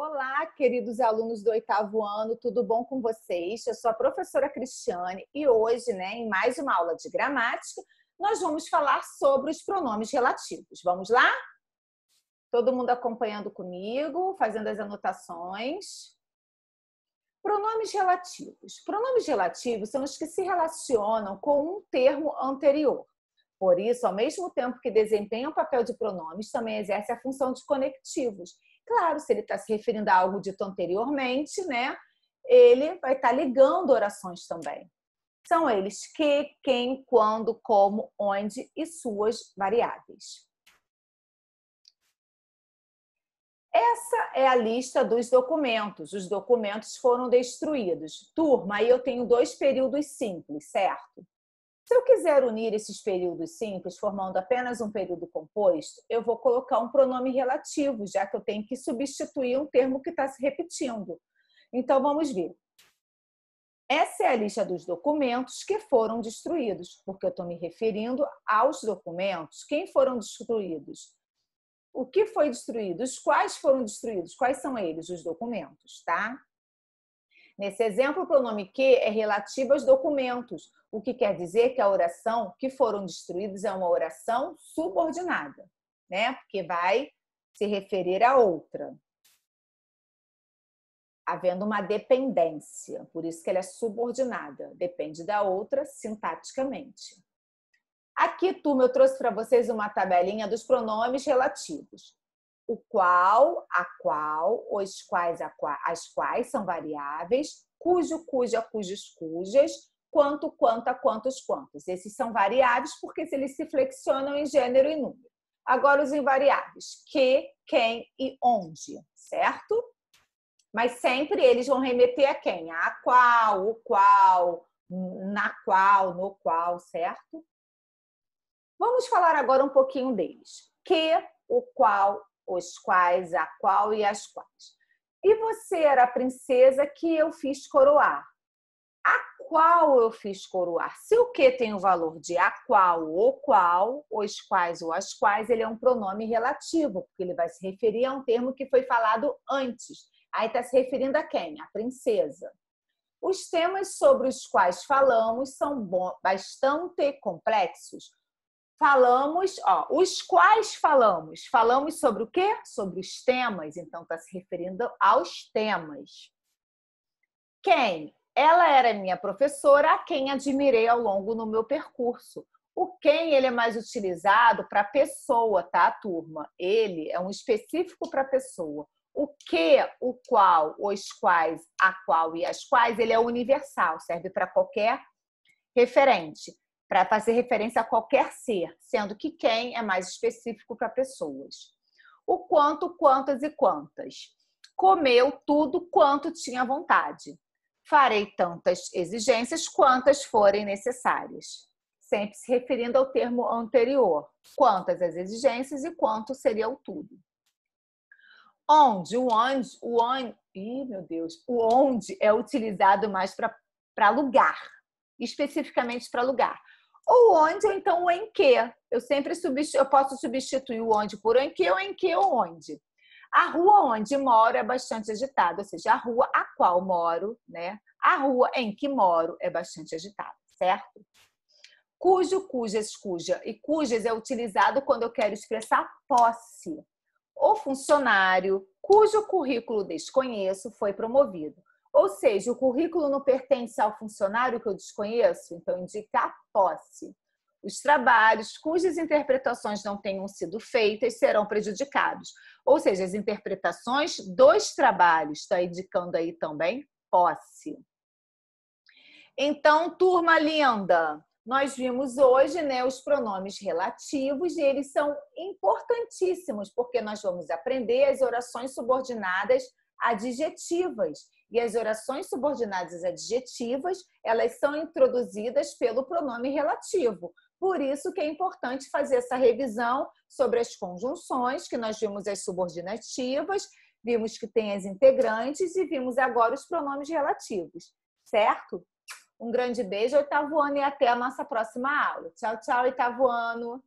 Olá, queridos alunos do oitavo ano, tudo bom com vocês? Eu sou a professora Cristiane e hoje, em mais uma aula de gramática, nós vamos falar sobre os pronomes relativos. Vamos lá? Todo mundo acompanhando comigo, fazendo as anotações. Pronomes relativos. Pronomes relativos são os que se relacionam com um termo anterior. Por isso, ao mesmo tempo que desempenham o papel de pronomes, também exerce a função de conectivos. Claro, se ele está se referindo a algo dito anteriormente, ele vai estar ligando orações também. São eles que, quem, quando, como, onde e suas variáveis. Essa é a lista dos documentos. Os documentos foram destruídos. Turma, aí eu tenho dois períodos simples, certo? Se eu quiser unir esses períodos simples, formando apenas um período composto, eu vou colocar um pronome relativo, já que eu tenho que substituir um termo que está se repetindo. Então, vamos ver. Essa é a lista dos documentos que foram destruídos, porque eu estou me referindo aos documentos. Quem foram destruídos? O que foi destruído? Os quais foram destruídos? Quais são eles? Os documentos, tá? Nesse exemplo, o pronome que é relativo aos documentos, o que quer dizer que a oração que foram destruídos é uma oração subordinada, Porque vai se referir a outra, havendo uma dependência, por isso que ela é subordinada, depende da outra sintaticamente. Aqui, turma, eu trouxe para vocês uma tabelinha dos pronomes relativos. O qual, a qual, os quais, as quais são variáveis, cujo, cuja, cujos, cujas, quanto, quanta, quantos, quantos. Esses são variáveis porque eles se flexionam em gênero e número. Agora os invariáveis, que, quem e onde, certo? Mas sempre eles vão remeter a quem? A qual, o qual, na qual, no qual, certo? Vamos falar agora um pouquinho deles. Que, o qual, os quais, a qual e as quais. E você era a princesa que eu fiz coroar. A qual eu fiz coroar? Se o que tem o valor de a qual, o qual, os quais ou as quais, ele é um pronome relativo, porque ele vai se referir a um termo que foi falado antes. Aí está se referindo a quem? A princesa. Os temas sobre os quais falamos são bastante complexos. Falamos, os quais falamos? Falamos sobre o quê? Sobre os temas, então está se referindo aos temas. Quem? Ela era minha professora, a quem admirei ao longo do meu percurso. O quem, ele é mais utilizado para pessoa, tá, turma? Ele é um específico para pessoa. O que, o qual, os quais, a qual e as quais, ele é universal, serve para qualquer referente, para fazer referência a qualquer ser, sendo que quem é mais específico para pessoas. O quanto, quantas e quantas. Comeu tudo quanto tinha vontade. Farei tantas exigências quantas forem necessárias. Sempre se referindo ao termo anterior. Quantas as exigências e quanto seria o tudo. Onde, o onde é utilizado mais para lugar, especificamente para lugar. Ou onde, ou então o em que. Eu posso substituir o onde por o em que ou onde. A rua onde moro é bastante agitada, ou seja, a rua a qual moro, A rua em que moro é bastante agitada, certo? Cujo, cujas, cuja e cujas é utilizado quando eu quero expressar posse. O funcionário cujo currículo desconheço foi promovido. Ou seja, o currículo não pertence ao funcionário que eu desconheço, então indica a posse. Os trabalhos cujas interpretações não tenham sido feitas serão prejudicados. Ou seja, as interpretações dos trabalhos, está indicando aí também posse. Então, turma linda, nós vimos hoje os pronomes relativos e eles são importantíssimos, porque nós vamos aprender as orações subordinadas adjetivas. E as orações subordinadas adjetivas, elas são introduzidas pelo pronome relativo. Por isso que é importante fazer essa revisão sobre as conjunções, que nós vimos as subordinativas, vimos que tem as integrantes e vimos agora os pronomes relativos, certo? Um grande beijo, oitavo ano, e até a nossa próxima aula. Tchau, tchau, oitavo ano!